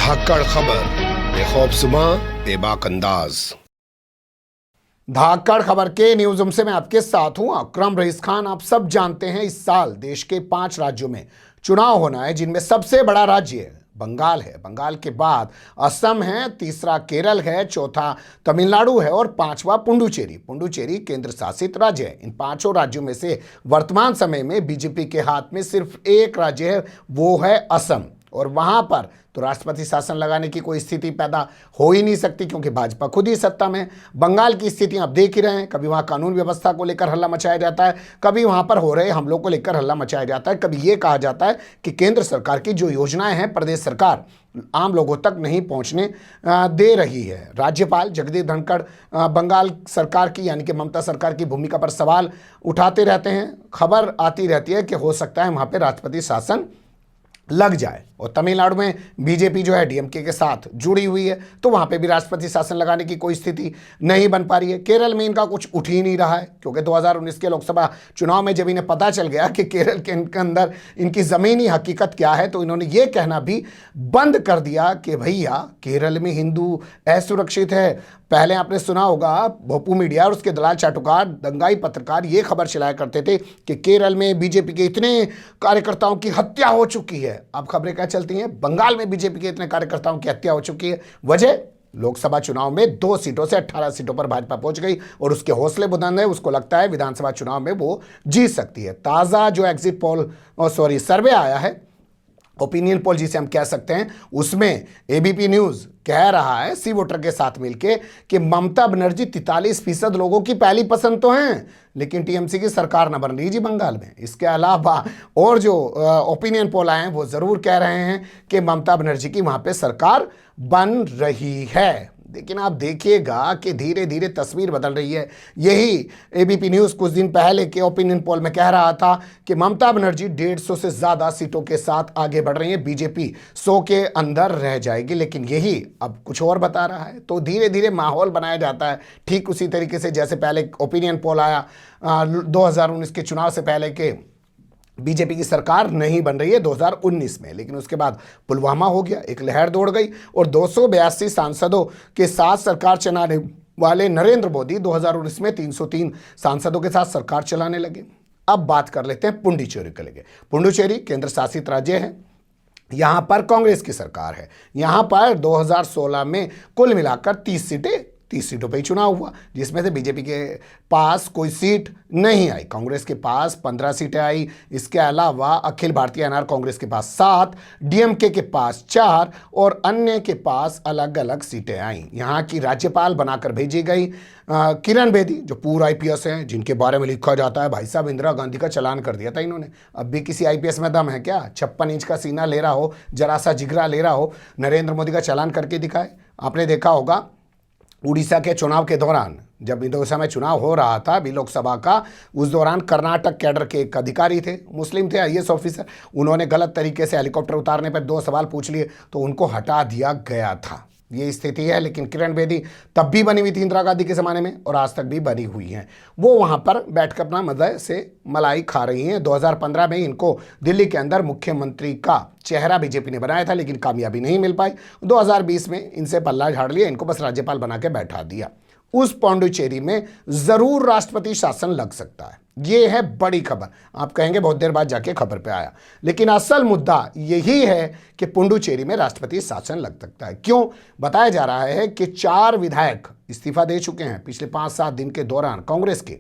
धाकड़ खबर, बेखौफजुमा बेबाक अंदाज। धाकड़ खबर के न्यूज रूम से मैं आपके साथ हूं अकरम रईस खान। आप सब जानते हैं इस साल देश के 5 राज्यों में चुनाव होना है, जिनमें सबसे बड़ा राज्य बंगाल है। बंगाल के बाद असम है, तीसरा केरल है, चौथा तमिलनाडु है और पांचवा पुडुचेरी। पुडुचेरी केंद्र शासित राज्य है। इन 5 राज्यों में से वर्तमान समय में बीजेपी के हाथ में सिर्फ एक राज्य है, वो है असम। और वहां पर तो राष्ट्रपति शासन लगाने की कोई स्थिति पैदा हो ही नहीं सकती, क्योंकि भाजपा खुद ही सत्ता में। बंगाल की स्थिति आप देख ही रहे हैं, कभी वहां कानून व्यवस्था को लेकर हल्ला मचाया जाता है, कभी वहां पर हो रहे हमलों को लेकर हल्ला मचाया जाता है, कभी ये कहा जाता है कि केंद्र सरकार की जो योजनाएं हैं प्रदेश सरकार आम लोगों तक नहीं पहुंचने दे रही है। राज्यपाल जगदीप धनखड़ बंगाल सरकार की यानी कि ममता सरकार की भूमिका पर सवाल उठाते रहते हैं। खबर आती रहती है कि हो सकता है वहां पर राष्ट्रपति शासन लग जाए। और तमिलनाडु में बीजेपी जो है डीएमके के साथ जुड़ी हुई है, तो वहां पे भी राष्ट्रपति शासन लगाने की कोई स्थिति नहीं बन पा रही है। केरल में इनका कुछ उठ ही नहीं रहा है, क्योंकि 2019 के लोकसभा चुनाव में जब इन्हें पता चल गया कि केरल के अंदर इनकी ज़मीनी हकीकत क्या है, तो इन्होंने ये कहना भी बंद कर दिया कि भैया केरल में हिंदू असुरक्षित है। पहले आपने सुना होगा भोपू मीडिया और उसके दलाल चाटुकार दंगाई पत्रकार ये खबर चलाया करते थे कि केरल में बीजेपी के इतने कार्यकर्ताओं की हत्या हो चुकी है। अब खबरें क्या चलती हैं, बंगाल में बीजेपी के इतने कार्यकर्ताओं की हत्या हो चुकी है। वजह लोकसभा चुनाव में 2 सीटों से 18 सीटों पर भाजपा पहुंच गई और उसके हौसले बुलंद है। उसको लगता है विधानसभा चुनाव में वो जीत सकती है। ताज़ा जो एग्जिट पोल सर्वे आया है, ओपिनियन पोल जिसे हम कह सकते हैं, उसमें एबीपी न्यूज़ कह रहा है सी वोटर के साथ मिलके कि ममता बनर्जी 43% लोगों की पहली पसंद तो हैं, लेकिन टीएमसी की सरकार न बन रही जी बंगाल में। इसके अलावा और जो ओपिनियन पोल आए हैं वो ज़रूर कह रहे हैं कि ममता बनर्जी की वहाँ पे सरकार बन रही है। लेकिन आप देखिएगा कि धीरे धीरे तस्वीर बदल रही है। यही एबीपी न्यूज़ कुछ दिन पहले के ओपिनियन पोल में कह रहा था कि ममता बनर्जी 150 से ज़्यादा सीटों के साथ आगे बढ़ रही है, बीजेपी 100 के अंदर रह जाएगी। लेकिन यही अब कुछ और बता रहा है। तो धीरे धीरे माहौल बनाया जाता है ठीक उसी तरीके से जैसे पहले ओपिनियन पोल आया 2019 के चुनाव से पहले के बीजेपी की सरकार नहीं बन रही है 2019 में, लेकिन उसके बाद पुलवामा हो गया, एक लहर दौड़ गई और 282 सांसदों के साथ सरकार चलाने वाले नरेंद्र मोदी 2019 में 303 सांसदों के साथ सरकार चलाने लगे। अब बात कर लेते हैं पुडुचेरी के लिए। पुडुचेरी केंद्र शासित राज्य है, यहाँ पर कांग्रेस की सरकार है। यहाँ पर 2016 में कुल मिलाकर 30 सीटों पर ही चुनाव हुआ, जिसमें से बीजेपी के पास कोई सीट नहीं आई, कांग्रेस के पास 15 सीटें आई। इसके अलावा अखिल भारतीय अनार कांग्रेस के पास 7, डीएमके के पास 4 और अन्य के पास अलग अलग सीटें आईं। यहाँ की राज्यपाल बनाकर भेजी गई किरण बेदी, जो पूर्व आईपीएस हैं, जिनके बारे में लिखा जाता है भाई साहब इंदिरा गांधी का चालान कर दिया था इन्होंने। अब भी किसी आईपीएस में दम है क्या? 56 इंच का सीना ले रहा हो, जरा सा जिगरा ले रहा हो, नरेंद्र मोदी का चालान करके दिखाए। आपने देखा होगा उड़ीसा के चुनाव के दौरान, जब उड़ीसा में चुनाव हो रहा था अभी लोकसभा का, उस दौरान कर्नाटक कैडर के एक अधिकारी थे, मुस्लिम थे, आईएएस ऑफिसर, उन्होंने गलत तरीके से हेलीकॉप्टर उतारने पर 2 सवाल पूछ लिए तो उनको हटा दिया गया था। ये स्थिति है। लेकिन किरण बेदी तब भी बनी हुई थी इंदिरा गांधी के ज़माने में और आज तक भी बनी हुई हैं। वो वहाँ पर बैठकर अपना मज़े से मलाई खा रही हैं। 2015 में इनको दिल्ली के अंदर मुख्यमंत्री का चेहरा बीजेपी ने बनाया था, लेकिन कामयाबी नहीं मिल पाई। 2020 में इनसे पल्ला झाड़ लिया, इनको बस राज्यपाल बना के बैठा दिया। उस पुडुचेरी में ज़रूर राष्ट्रपति शासन लग सकता है। ये है बड़ी खबर। आप कहेंगे बहुत देर बाद जाके खबर पे आया, लेकिन असल मुद्दा यही है कि पुडुचेरी में राष्ट्रपति शासन लग सकता है। क्यों? बताया जा रहा है कि 4 विधायक इस्तीफा दे चुके हैं पिछले 5-7 दिन के दौरान कांग्रेस के,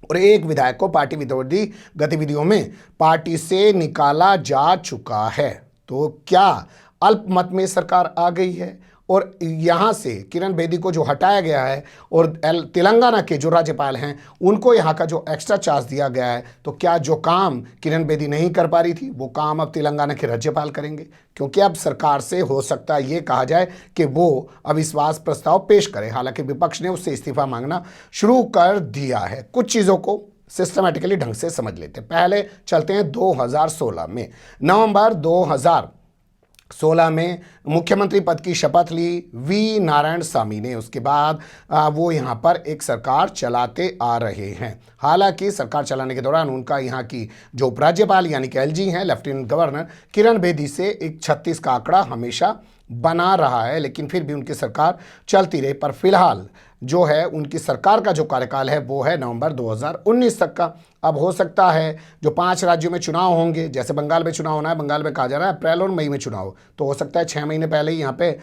और 1 विधायक को पार्टी विरोधी गतिविधियों में पार्टी से निकाला जा चुका है। तो क्या अल्पमत में सरकार आ गई है? और यहाँ से किरण बेदी को जो हटाया गया है और तेलंगाना के जो राज्यपाल हैं उनको यहाँ का जो एक्स्ट्रा चार्ज दिया गया है, तो क्या जो काम किरण बेदी नहीं कर पा रही थी वो काम अब तेलंगाना के राज्यपाल करेंगे? क्योंकि अब सरकार से हो सकता है ये कहा जाए कि वो अविश्वास प्रस्ताव पेश करे। हालांकि विपक्ष ने उससे इस्तीफा मांगना शुरू कर दिया है। कुछ चीज़ों को सिस्टमैटिकली ढंग से समझ लेते हैं। पहले चलते हैं 2016 में। नवंबर 2016 में मुख्यमंत्री पद की शपथ ली वी नारायणसामी ने। उसके बाद वो यहाँ पर एक सरकार चलाते आ रहे हैं। हालांकि सरकार चलाने के दौरान उनका यहाँ की जो उपराज्यपाल यानी कि एलजी हैं, लेफ्टिनेंट गवर्नर किरण बेदी से एक 36 का आंकड़ा हमेशा बना रहा है, लेकिन फिर भी उनकी सरकार चलती रही। पर फिलहाल जो है उनकी सरकार का जो कार्यकाल है वो है नवंबर 2019 तक का। अब हो सकता है जो 5 राज्यों में चुनाव होंगे, जैसे बंगाल में चुनाव होना है, बंगाल में कहा जा रहा है अप्रैल और मई में चुनाव, तो हो सकता है 6 महीने पहले ही यहाँ पे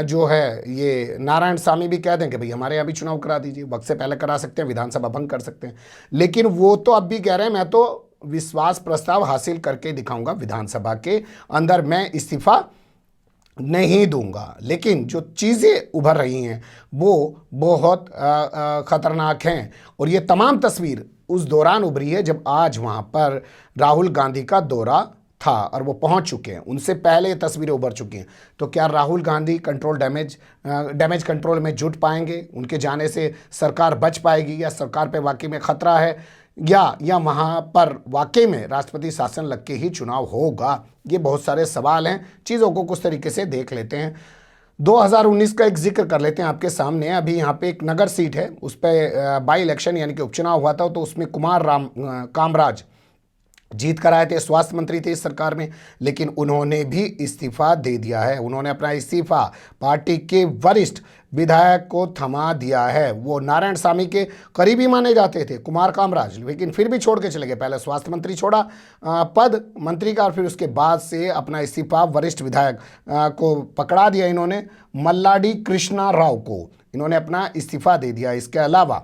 जो है ये नारायणसामी भी कह दें कि भाई हमारे यहाँ भी चुनाव करा दीजिए। वक्त से पहले करा सकते हैं, विधानसभा भंग कर सकते हैं, लेकिन वो तो अब भी कह रहे हैं मैं तो विश्वास प्रस्ताव हासिल करके दिखाऊंगा, विधानसभा के अंदर मैं इस्तीफा नहीं दूंगा। लेकिन जो चीज़ें उभर रही हैं वो बहुत खतरनाक हैं, और ये तमाम तस्वीर उस दौरान उभरी है जब आज वहाँ पर राहुल गांधी का दौरा था और वो पहुंच चुके हैं। उनसे पहले ये तस्वीरें उभर चुकी हैं। तो क्या राहुल गांधी डैमेज कंट्रोल में जुट पाएंगे? उनके जाने से सरकार बच पाएगी, या सरकार पे वाकई में खतरा है, या वहाँ पर वाकई में राष्ट्रपति शासन लग के ही चुनाव होगा? ये बहुत सारे सवाल हैं। चीज़ों को कुछ तरीके से देख लेते हैं। 2019 का एक जिक्र कर लेते हैं आपके सामने। अभी यहाँ पे एक नगर सीट है, उस पर बाई इलेक्शन यानी कि उपचुनाव हुआ था, तो उसमें कुमार कामराज जीत कर आए थे, स्वास्थ्य मंत्री थे इस सरकार में, लेकिन उन्होंने भी इस्तीफा दे दिया है। उन्होंने अपना इस्तीफा पार्टी के वरिष्ठ विधायक को थमा दिया है। वो नारायणसामी के करीबी माने जाते थे कुमार कामराज, लेकिन फिर भी छोड़ के चले गए। पहले स्वास्थ्य मंत्री छोड़ा पद मंत्री का, और फिर उसके बाद से अपना इस्तीफा वरिष्ठ विधायक को पकड़ा दिया इन्होंने। मल्लाडी कृष्णा राव को इन्होंने अपना इस्तीफा दे दिया। इसके अलावा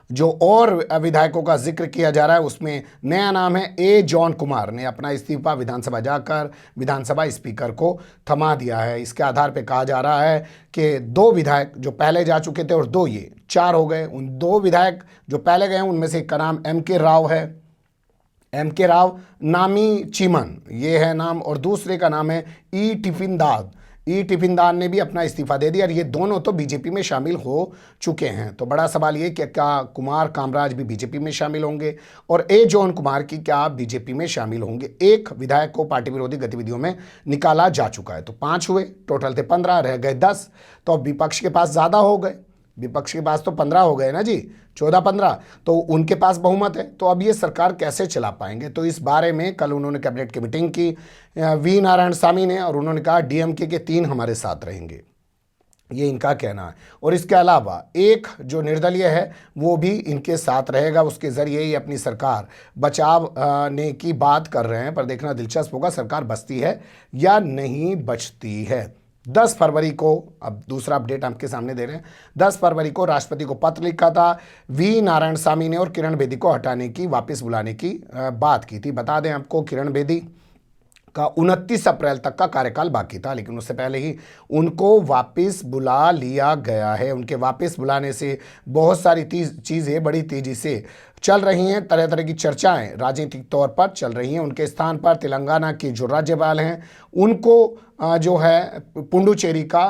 जो और विधायकों का जिक्र किया जा रहा है उसमें नया नाम है ए जॉन कुमार ने अपना इस्तीफा विधानसभा जाकर विधानसभा स्पीकर को थमा दिया है। इसके आधार पर कहा जा रहा है कि 2 विधायक जो पहले जा चुके थे और 2 ये 4 हो गए। उन 2 विधायक जो पहले गए उनमें से एक का नाम M.K. राव है, M.K. राव नामी चीमन ये है नाम, और दूसरे का नाम है ई टिफिनदार ने भी अपना इस्तीफा दे दिया। और ये दोनों तो बीजेपी में शामिल हो चुके हैं। तो बड़ा सवाल ये कि क्या कुमार कामराज भी बीजेपी में शामिल होंगे, और ए जॉन कुमार की क्या बीजेपी में शामिल होंगे? एक विधायक को पार्टी विरोधी गतिविधियों में निकाला जा चुका है। तो 5 हुए, टोटल थे 15, रह गए 10। तो अब विपक्ष के पास ज़्यादा हो गए, विपक्ष के पास तो 15 हो गए ना जी, 14-15, तो उनके पास बहुमत है। तो अब ये सरकार कैसे चला पाएंगे? तो इस बारे में कल उन्होंने कैबिनेट की मीटिंग की वी नारायणसामी ने, और उन्होंने कहा डीएमके के 3 हमारे साथ रहेंगे, ये इनका कहना है। और इसके अलावा एक जो निर्दलीय है वो भी इनके साथ रहेगा, उसके ज़रिए ही अपनी सरकार बचावने की बात कर रहे हैं। पर देखना दिलचस्प होगा सरकार बचती है या नहीं बचती है। 10 फरवरी को, अब दूसरा अपडेट आपके सामने दे रहे हैं, 10 फरवरी को राष्ट्रपति को पत्र लिखा था वी नारायणसामी ने, और किरण बेदी को हटाने की, वापस बुलाने की बात की थी। बता दें आपको किरण बेदी का 29 अप्रैल तक का कार्यकाल बाकी था, लेकिन उससे पहले ही उनको वापस बुला लिया गया है। उनके वापस बुलाने से बहुत सारी चीज़ें बड़ी तेज़ी से चल रही हैं, तरह तरह की चर्चाएं राजनीतिक तौर पर चल रही हैं। उनके स्थान पर तेलंगाना के जो राज्यपाल हैं उनको जो है पुडुचेरी का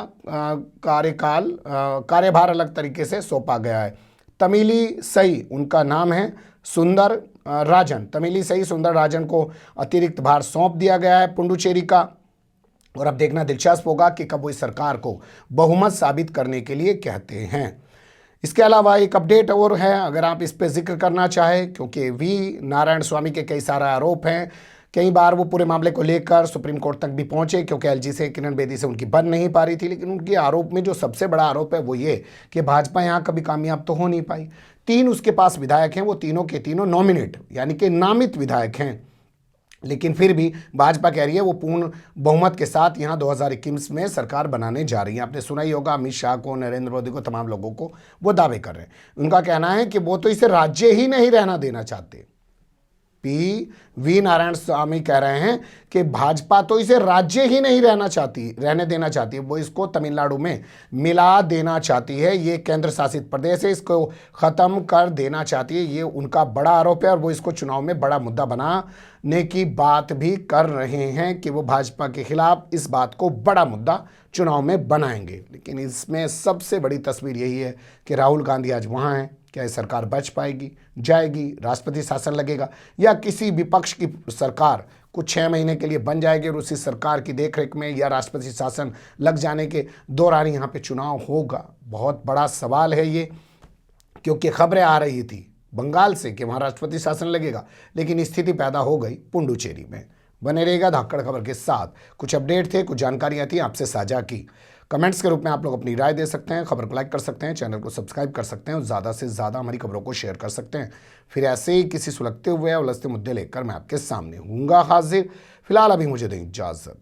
कार्यभार अलग तरीके से सौंपा गया है। तमिलिसई उनका नाम है, सुंदर राजन, तमिलिसई सुंदर राजन को अतिरिक्त भार सौंप दिया गया है पुडुचेरी का। और अब देखना दिलचस्प होगा कि कब वो इस सरकार को बहुमत साबित करने के लिए कहते हैं। इसके अलावा एक अपडेट और है, अगर आप इस पर जिक्र करना चाहें, क्योंकि वी नारायणस्वामी के कई सारे आरोप हैं। कई बार वो पूरे मामले को लेकर सुप्रीम कोर्ट तक भी पहुंचे, क्योंकि एलजी से, किरण बेदी से उनकी बन नहीं पा रही थी। लेकिन उनके आरोप में जो सबसे बड़ा आरोप है वो ये कि भाजपा यहाँ कभी कामयाब तो हो नहीं पाई। 3 उसके पास विधायक हैं, वो तीनों के तीनों नॉमिनेट यानी कि नामित विधायक हैं, लेकिन फिर भी भाजपा कह रही है वो पूर्ण बहुमत के साथ यहाँ 2021 में सरकार बनाने जा रही है। आपने सुना ही होगा अमित शाह को, नरेंद्र मोदी को, तमाम लोगों को वो दावे कर रहे हैं। उनका कहना है कि वो तो इसे राज्य ही नहीं रहना देना चाहते। वी नारायणस्वामी कह रहे हैं कि भाजपा तो इसे राज्य ही नहीं रहने देना चाहती है, वो इसको तमिलनाडु में मिला देना चाहती है। ये केंद्र शासित प्रदेश है, इसको ख़त्म कर देना चाहती है। ये उनका बड़ा आरोप है, और वो इसको चुनाव में बड़ा मुद्दा बनाने की बात भी कर रहे हैं कि वो भाजपा के खिलाफ इस बात को बड़ा मुद्दा चुनाव में बनाएंगे। लेकिन इसमें सबसे बड़ी तस्वीर यही है कि राहुल गांधी आज वहाँ हैं। क्या ये सरकार बच पाएगी, जाएगी, राष्ट्रपति शासन लगेगा, या किसी विपक्ष की सरकार कुछ 6 महीने के लिए बन जाएगी और उसी सरकार की देखरेख में या राष्ट्रपति शासन लग जाने के दौरान यहाँ पे चुनाव होगा? बहुत बड़ा सवाल है ये, क्योंकि खबरें आ रही थी बंगाल से कि वहाँ राष्ट्रपति शासन लगेगा, लेकिन स्थिति पैदा हो गई पुडुचेरी में। बने रहेगा धाकड़ खबर के साथ। कुछ अपडेट थे, कुछ जानकारियां थी, आपसे साझा की। कमेंट्स के रूप में आप लोग अपनी राय दे सकते हैं, खबर को लाइक कर सकते हैं, चैनल को सब्सक्राइब कर सकते हैं और ज़्यादा से ज़्यादा हमारी खबरों को शेयर कर सकते हैं। फिर ऐसे ही किसी सुलगते हुए या उलझते मुद्दे लेकर मैं आपके सामने हूँगा हाजिर। फिलहाल अभी मुझे दें इजाज़त।